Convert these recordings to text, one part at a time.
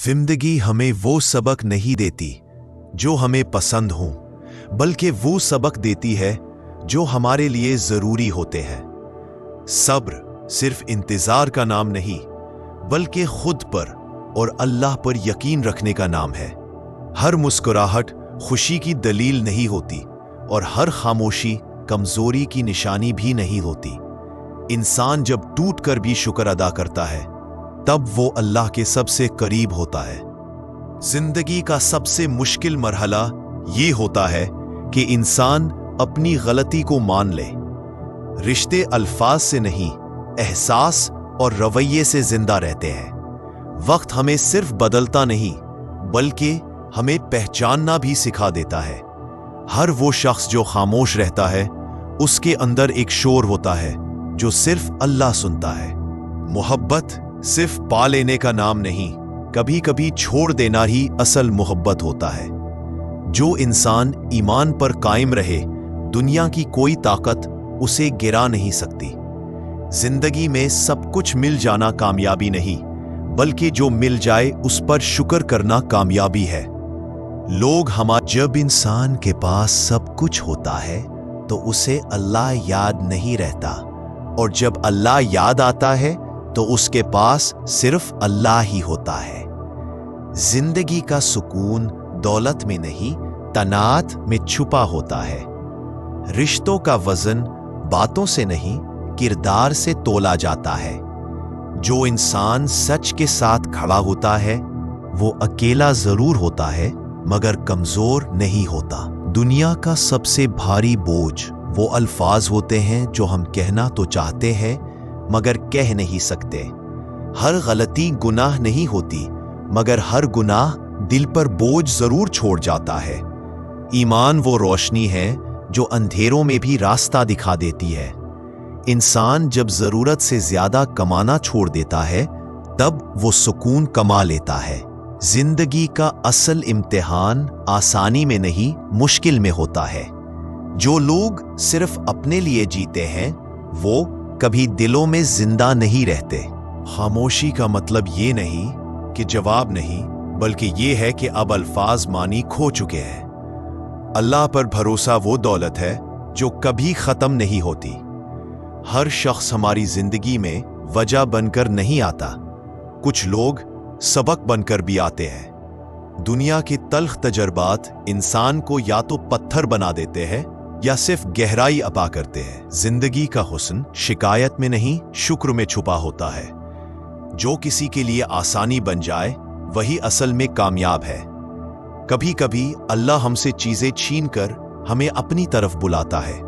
जिंदगी हमें वो सबक नहीं देती जो हमें पसंद हो, बल्कि वो सबक देती है जो हमारे लिए जरूरी होते हैं। सब्र सिर्फ इंतजार का नाम नहीं, बल्कि खुद पर और अल्लाह पर यकीन रखने का नाम है। हर मुस्कुराहट खुशी की दलील नहीं होती और हर खामोशी कमजोरी की निशानी भी नहीं होती। इंसान जब टूट कर भी शुक्र अदा करता है, तब वो अल्लाह के सबसे करीब होता है। जिंदगी का सबसे मुश्किल मरहला ये होता है कि इंसान अपनी गलती को मान ले। रिश्ते अल्फाज से नहीं, एहसास और रवैये से जिंदा रहते हैं। वक्त हमें सिर्फ बदलता नहीं, बल्कि हमें पहचानना भी सिखा देता है। हर वो शख्स जो खामोश रहता है, उसके अंदर एक शोर होता है जो सिर्फ अल्लाह सुनता है। मोहब्बत सिर्फ पा लेने का नाम नहीं, कभी कभी छोड़ देना ही असल मोहब्बत होता है। जो इंसान ईमान पर कायम रहे, दुनिया की कोई ताकत उसे गिरा नहीं सकती। जिंदगी में सब कुछ मिल जाना कामयाबी नहीं, बल्कि जो मिल जाए उस पर शुक्र करना कामयाबी है। जब इंसान के पास सब कुछ होता है तो उसे अल्लाह याद नहीं रहता, और जब अल्लाह याद आता है तो उसके पास सिर्फ अल्लाह ही होता है। जिंदगी का सुकून दौलत में नहीं, तनात में छुपा होता है। रिश्तों का वजन बातों से नहीं, किरदार से तोला जाता है। जो इंसान सच के साथ खड़ा होता है, वो अकेला जरूर होता है, मगर कमजोर नहीं होता। दुनिया का सबसे भारी बोझ वो अल्फाज होते हैं जो हम कहना तो चाहते हैं, मगर कह नहीं सकते। हर गलती गुनाह नहीं होती, मगर हर गुनाह दिल पर बोझ जरूर छोड़ जाता है। ईमान वो रोशनी है जो अंधेरों में भी रास्ता दिखा देती है। इंसान जब जरूरत से ज्यादा कमाना छोड़ देता है, तब वो सुकून कमा लेता है। जिंदगी का असल इम्तिहान आसानी में नहीं, मुश्किल में होता है। जो लोग सिर्फ अपने लिए जीते हैं, वो कभी दिलों में जिंदा नहीं रहते। खामोशी का मतलब ये नहीं कि जवाब नहीं, बल्कि ये है कि अब अल्फाज मानी खो चुके हैं। अल्लाह पर भरोसा वो दौलत है जो कभी खत्म नहीं होती। हर शख्स हमारी जिंदगी में वजह बनकर नहीं आता, कुछ लोग सबक बनकर भी आते हैं। दुनिया के तल्ख तजर्बात इंसान को या तो पत्थर बना देते हैं या सिर्फ गहराई अता करते हैं। जिंदगी का हुस्न शिकायत में नहीं, शुक्र में छुपा होता है। जो किसी के लिए आसानी बन जाए, वही असल में कामयाब है। कभी कभी अल्लाह हमसे चीजें छीन कर हमें अपनी तरफ बुलाता है।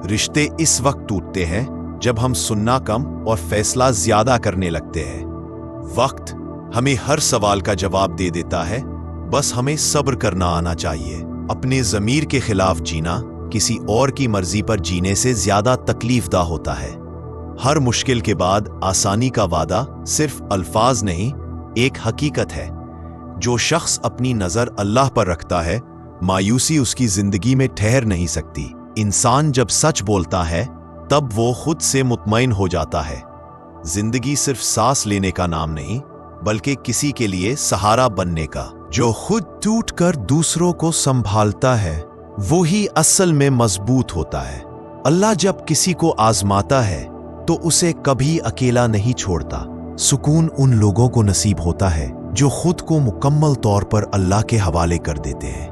रिश्ते इस वक्त टूटते हैं जब हम सुनना कम और फैसला ज्यादा करने लगते हैं। वक्त हमें हर सवाल का जवाब दे देता है, बस हमें सब्र करना आना चाहिए। अपने ज़मीर के खिलाफ जीना किसी और की मर्जी पर जीने से ज्यादा तकलीफदा होता है। हर मुश्किल के बाद आसानी का वादा सिर्फ अल्फाज नहीं, एक हकीकत है। जो शख्स अपनी नजर अल्लाह पर रखता है, मायूसी उसकी जिंदगी में ठहर नहीं सकती। इंसान जब सच बोलता है, तब वो खुद से मुतमईन हो जाता है। जिंदगी सिर्फ सांस लेने का नाम नहीं, बल्कि किसी के लिए सहारा बनने का। जो खुद टूट कर दूसरों को संभालता है, वो ही असल में मजबूत होता है। अल्लाह जब किसी को आजमाता है, तो उसे कभी अकेला नहीं छोड़ता। सुकून उन लोगों को नसीब होता है जो खुद को मुकम्मल तौर पर अल्लाह के हवाले कर देते हैं।